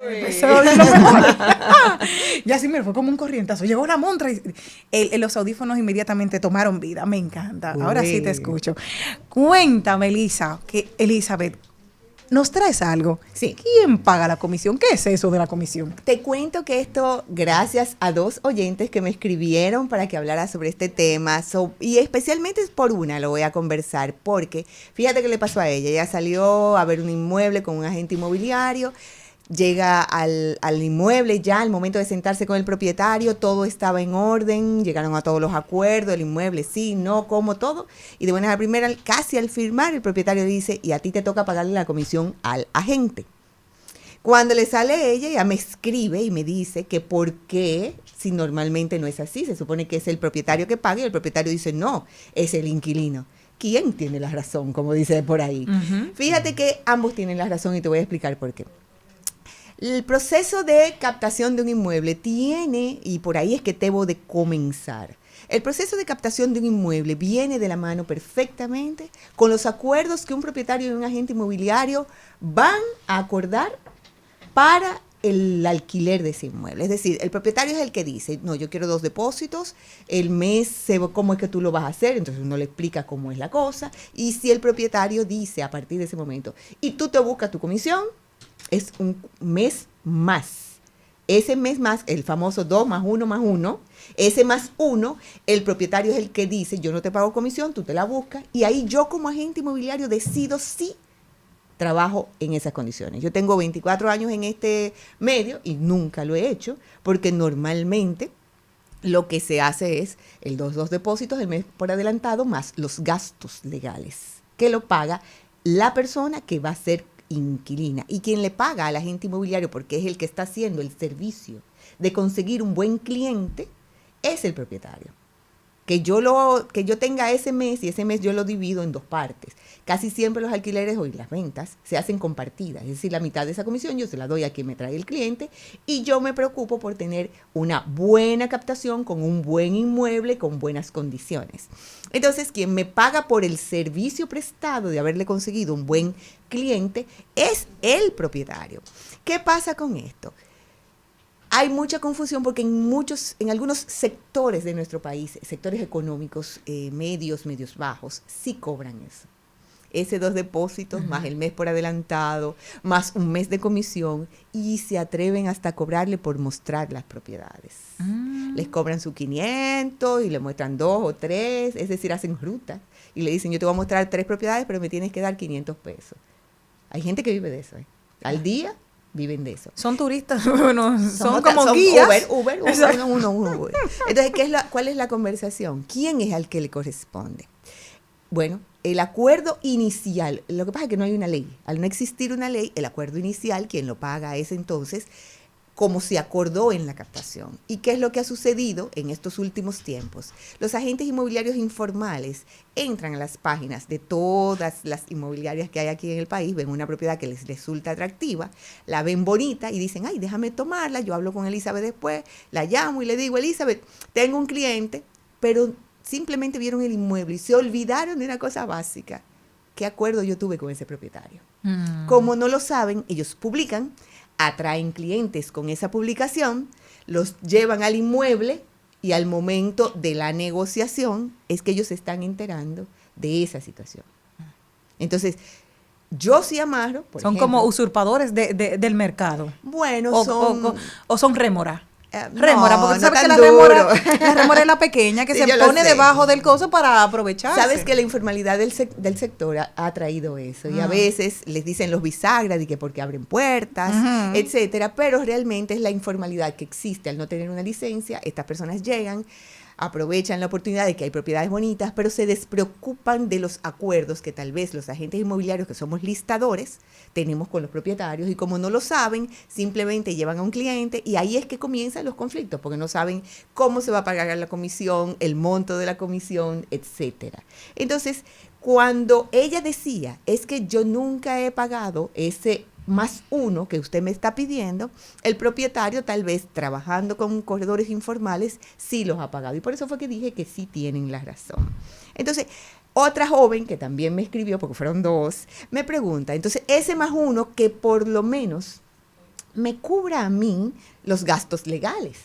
Eso es lo mejor. Y así me fue como un corrientazo. Llegó la montra y los audífonos inmediatamente tomaron vida. Me encanta. Ahora sí te escucho. Cuéntame, Elizabeth, ¿nos traes algo? Sí. ¿Quién paga la comisión? ¿Qué es eso de la comisión? Te cuento que esto, gracias a 2 oyentes que me escribieron para que hablara sobre este tema, y especialmente es por una, lo voy a conversar, porque fíjate qué le pasó a ella. Ella salió a ver un inmueble con un agente inmobiliario, llega al inmueble ya al momento de sentarse con el propietario, todo estaba en orden, llegaron a todos los acuerdos, el inmueble sí, no, como todo, y de buenas a primera, casi al firmar, el propietario dice, y a ti te toca pagarle la comisión al agente. Cuando le sale ella, ella me escribe y me dice que por qué, si normalmente no es así, se supone que es el propietario que paga y el propietario dice, no, es el inquilino. ¿Quién tiene la razón? Como dice por ahí. Fíjate que ambos tienen la razón y te voy a explicar por qué. El proceso de captación de un inmueble tiene, y por ahí es que debo de comenzar, el proceso de captación de un inmueble viene de la mano perfectamente con los acuerdos que un propietario y un agente inmobiliario van a acordar para el alquiler de ese inmueble. Es decir, el propietario es el que dice, no, yo quiero 2 depósitos, el mes, ¿cómo es que tú lo vas a hacer? Entonces uno le explica cómo es la cosa, y si el propietario dice a partir de ese momento, y tú te buscas tu comisión, es un mes más. Ese mes más, el famoso 2 más 1 más 1, ese más 1, el propietario es el que dice, yo no te pago comisión, tú te la buscas, y ahí yo como agente inmobiliario decido si trabajo en esas condiciones. Yo tengo 24 años en este medio y nunca lo he hecho, porque normalmente lo que se hace es el 2 depósitos el mes por adelantado más los gastos legales, que lo paga la persona que va a ser inquilina, y quien le paga al agente inmobiliario, porque es el que está haciendo el servicio de conseguir un buen cliente, es el propietario. Que yo tenga ese mes, y ese mes yo lo divido en 2 partes. Casi siempre los alquileres o las ventas se hacen compartidas, es decir, la mitad de esa comisión yo se la doy a quien me trae el cliente, y yo me preocupo por tener una buena captación con un buen inmueble, con buenas condiciones. Entonces, quien me paga por el servicio prestado de haberle conseguido un buen cliente es el propietario. ¿Qué pasa con esto? Hay mucha confusión porque en algunos sectores de nuestro país, sectores económicos medios bajos, sí cobran eso. Ese 2 depósitos, más el mes por adelantado, más un mes de comisión, y se atreven hasta a cobrarle por mostrar las propiedades. Les cobran su 500 y le muestran 2 o 3, es decir, hacen ruta y le dicen, yo te voy a mostrar 3 propiedades, pero me tienes que dar 500 pesos. Hay gente que vive de eso, ¿eh? Al día viven de eso. Son turistas, bueno, son como guías. Uber, uno. Entonces, ¿cuál es la conversación? ¿Quién es al que le corresponde? Bueno, el acuerdo inicial, lo que pasa es que no hay una ley. Al no existir una ley, el acuerdo inicial, quien lo paga es entonces como se acordó en la captación. ¿Y qué es lo que ha sucedido en estos últimos tiempos? Los agentes inmobiliarios informales entran a las páginas de todas las inmobiliarias que hay aquí en el país, ven una propiedad que les resulta atractiva, la ven bonita y dicen, ay, déjame tomarla, yo hablo con Elizabeth después, la llamo y le digo, Elizabeth, tengo un cliente, pero simplemente vieron el inmueble y se olvidaron de una cosa básica. ¿Qué acuerdo yo tuve con ese propietario? Como no lo saben, ellos publican, atraen clientes con esa publicación, los llevan al inmueble y al momento de la negociación es que ellos se están enterando de esa situación. Entonces, yo sí amarro, por son ejemplo, como usurpadores del mercado. Bueno, o son rémora. Rémora, porque no sabes que tan la rémora es la pequeña que Sí, se yo lo pone sé. debajo del coso para aprovecharse. Sabes que la informalidad del sector ha traído eso, y a veces les dicen los bisagras de que porque abren puertas, etcétera, pero realmente es la informalidad que existe al no tener una licencia. Estas personas llegan, aprovechan la oportunidad de que hay propiedades bonitas, pero se despreocupan de los acuerdos que tal vez los agentes inmobiliarios, que somos listadores, tenemos con los propietarios, y como no lo saben, simplemente llevan a un cliente, y ahí es que comienzan los conflictos, porque no saben cómo se va a pagar la comisión, el monto de la comisión, etcétera. Entonces, cuando ella decía, es que yo nunca he pagado ese más 1 que usted me está pidiendo, el propietario tal vez trabajando con corredores informales sí los ha pagado, y por eso fue que dije que sí tienen la razón. Entonces, otra joven que también me escribió, porque fueron 2, me pregunta, entonces ese más 1 que por lo menos me cubra a mí los gastos legales.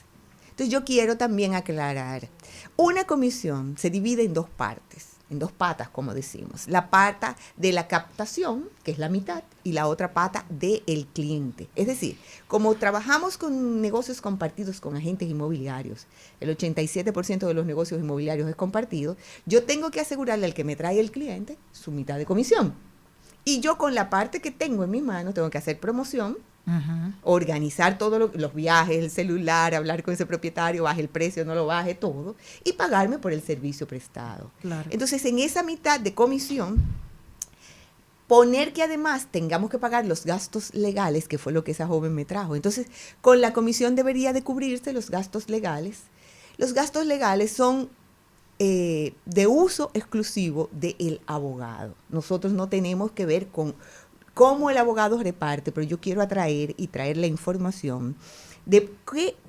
Entonces yo quiero también aclarar, una comisión se divide en dos partes, en dos patas, como decimos. La pata de la captación, que es la mitad, y la otra pata del cliente. Es decir, como trabajamos con negocios compartidos con agentes inmobiliarios, el 87% de los negocios inmobiliarios es compartido, yo tengo que asegurarle al que me trae el cliente su mitad de comisión. Y yo con la parte que tengo en mis manos tengo que hacer promoción, organizar todos los viajes, el celular, hablar con ese propietario, baje el precio, no lo baje, todo, y pagarme por el servicio prestado. Claro. Entonces, en esa mitad de comisión, poner que además tengamos que pagar los gastos legales, que fue lo que esa joven me trajo. Entonces, con la comisión debería de cubrirse los gastos legales. Los gastos legales son de uso exclusivo del abogado. Nosotros no tenemos que ver con cómo el abogado reparte, pero yo quiero atraer y traer la información de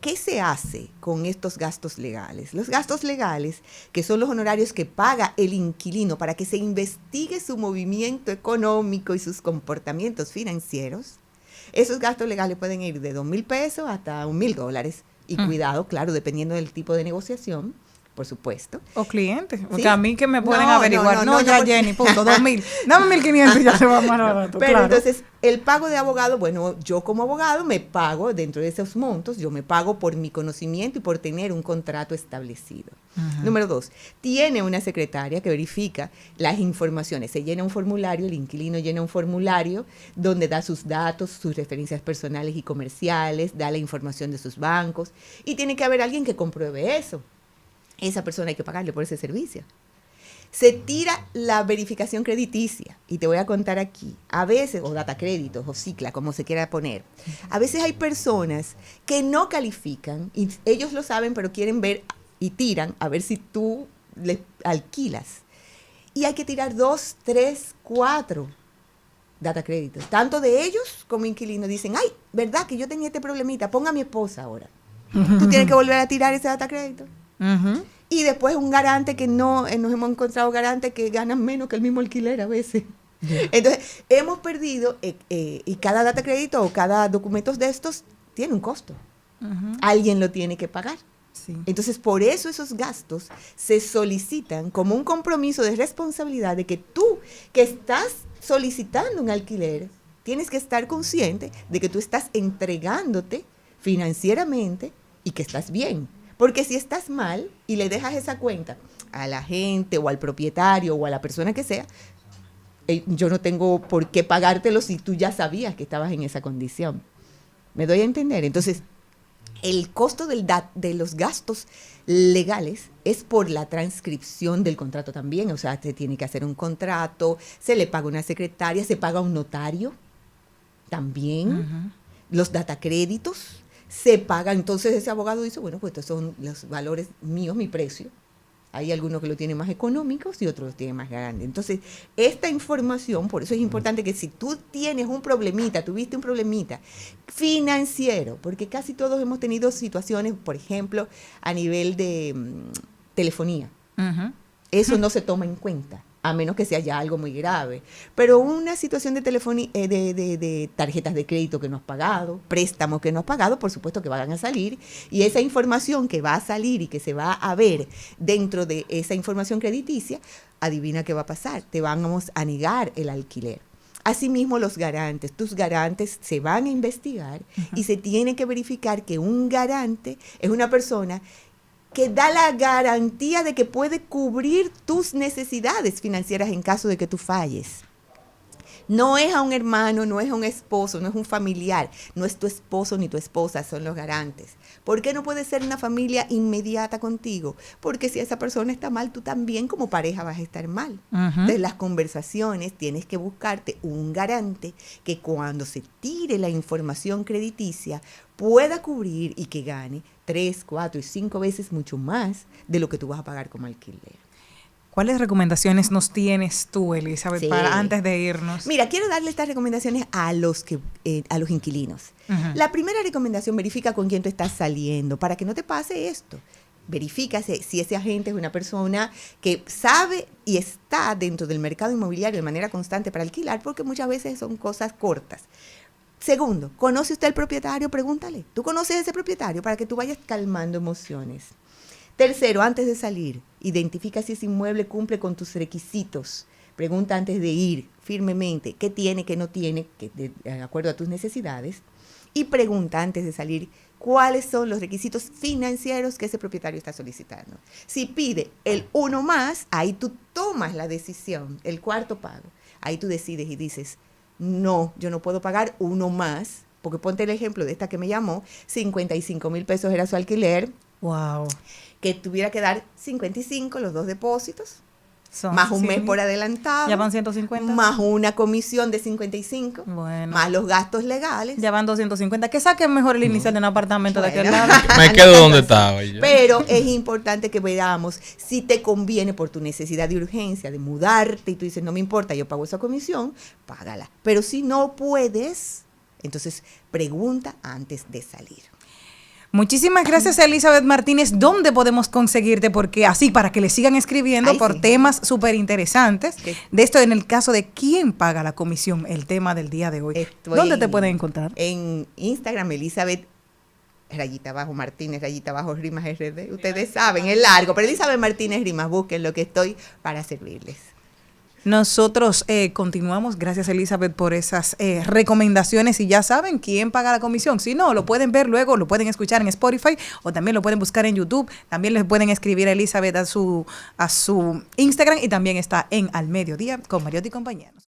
qué se hace con estos gastos legales. Los gastos legales, que son los honorarios que paga el inquilino para que se investigue su movimiento económico y sus comportamientos financieros, esos gastos legales pueden ir de $2,000 hasta $1,000. Y cuidado, claro, dependiendo del tipo de negociación, por supuesto. O clientes, porque ¿Sí? a mí que me pueden No, averiguar. no, Ya, porque- Jenny, punto, 2,000. Dame 1,500 y ya se va más barato. Pero claro. entonces, el pago de abogado, bueno, yo como abogado me pago dentro de esos montos, yo me pago por mi conocimiento y por tener un contrato establecido. Número 2, tiene una secretaria que verifica las informaciones. Se llena un formulario, el inquilino llena un formulario donde da sus datos, sus referencias personales y comerciales, da la información de sus bancos y tiene que haber alguien que compruebe eso. Esa persona hay que pagarle por ese servicio. Se tira la verificación crediticia, y te voy a contar aquí, a veces, o data créditos, o cicla, como se quiera poner, a veces hay personas que no califican, y ellos lo saben, pero quieren ver y tiran a ver si tú les alquilas. Y hay que tirar 2, 3, 4 data créditos. Tanto de ellos como inquilinos dicen, ay, ¿verdad que yo tenía este problemita? Ponga a mi esposa ahora. Tú tienes que volver a tirar ese data crédito. Y después un garante que no, nos hemos encontrado garantes que ganan menos que el mismo alquiler a veces. Entonces, hemos perdido, y cada data crédito o cada documento de estos tiene un costo. Alguien lo tiene que pagar. Sí. Entonces, por eso esos gastos se solicitan como un compromiso de responsabilidad de que tú, que estás solicitando un alquiler, tienes que estar consciente de que tú estás entregándote financieramente y que estás bien. Porque si estás mal y le dejas esa cuenta a la gente o al propietario o a la persona que sea, yo no tengo por qué pagártelo si tú ya sabías que estabas en esa condición. ¿Me doy a entender? Entonces, el costo de los gastos legales es por la transcripción del contrato también. O sea, se tiene que hacer un contrato, se le paga una secretaria, se paga un notario también, los datacréditos. Se paga, entonces ese abogado dice, bueno, pues estos son los valores míos, mi precio. Hay algunos que lo tienen más económicos y otros lo tienen más grandes. Entonces, esta información, por eso es importante que si tú tienes un problemita, tuviste un problemita financiero, porque casi todos hemos tenido situaciones, por ejemplo, a nivel de telefonía. Eso no se toma en cuenta, a menos que sea ya algo muy grave. Pero una situación de telefonía, de tarjetas de crédito que no has pagado, préstamos que no has pagado, por supuesto que van a salir. Y esa información que va a salir y que se va a ver dentro de esa información crediticia, adivina qué va a pasar. Te vamos a negar el alquiler. Asimismo, los garantes. Tus garantes se van a investigar y se tiene que verificar que un garante es una persona que da la garantía de que puede cubrir tus necesidades financieras en caso de que tú falles. No es a un hermano, no es a un esposo, no es un familiar, no es tu esposo ni tu esposa, son los garantes. ¿Por qué no puede ser una familia inmediata contigo? Porque si esa persona está mal, tú también como pareja vas a estar mal. Entonces, las conversaciones tienes que buscarte un garante que cuando se tire la información crediticia pueda cubrir y que gane 3, 4 y 5 veces mucho más de lo que tú vas a pagar como alquiler. ¿Cuáles recomendaciones nos tienes tú, Elizabeth, Sí. para antes de irnos? Mira, quiero darle estas recomendaciones a los inquilinos. La primera recomendación, verifica con quién tú estás saliendo para que no te pase esto. Verifica si ese agente es una persona que sabe y está dentro del mercado inmobiliario de manera constante para alquilar, porque muchas veces son cosas cortas. Segundo, ¿conoce usted al propietario? Pregúntale. ¿Tú conoces a ese propietario? Para que tú vayas calmando emociones. Tercero, antes de salir, identifica si ese inmueble cumple con tus requisitos. Pregunta antes de ir firmemente qué tiene, qué no tiene, de acuerdo a tus necesidades. Y pregunta antes de salir cuáles son los requisitos financieros que ese propietario está solicitando. Si pide el uno más, ahí tú tomas la decisión, el cuarto pago. Ahí tú decides y dices, no, yo no puedo pagar uno más, porque ponte el ejemplo de esta que me llamó, 55,000 pesos era su alquiler. Wow. Que tuviera que dar 55, los 2 depósitos, Son más un 100. mes por adelantado. Ya van 150. Más una comisión de 55. Bueno. Más los gastos legales. Ya van 250. Que saquen mejor el inicial de un apartamento de aquel Bueno. lado. Me quedo donde estaba. Y ya. Pero es importante que veamos si te conviene por tu necesidad de urgencia, de mudarte, y tú dices, no me importa, yo pago esa comisión, págala. Pero si no puedes, entonces pregunta antes de salir. Muchísimas gracias, Elizabeth Martínez. ¿Dónde podemos conseguirte? Porque así, para que le sigan escribiendo por temas súper interesantes. De esto, en el caso de quién paga la comisión, el tema del día de hoy. ¿Dónde te pueden encontrar? En Instagram, Elizabeth _Martínez, _Rimas RD. Ustedes saben, es largo, pero Elizabeth Martínez Rimas, busquen lo que estoy para servirles. Nosotros continuamos. Gracias, Elizabeth, por esas recomendaciones. Y ya saben quién paga la comisión. Si no, lo pueden ver luego, lo pueden escuchar en Spotify o también lo pueden buscar en YouTube. También les pueden escribir a Elizabeth a su Instagram, y también está en Al Mediodía con Mariotti y compañeros.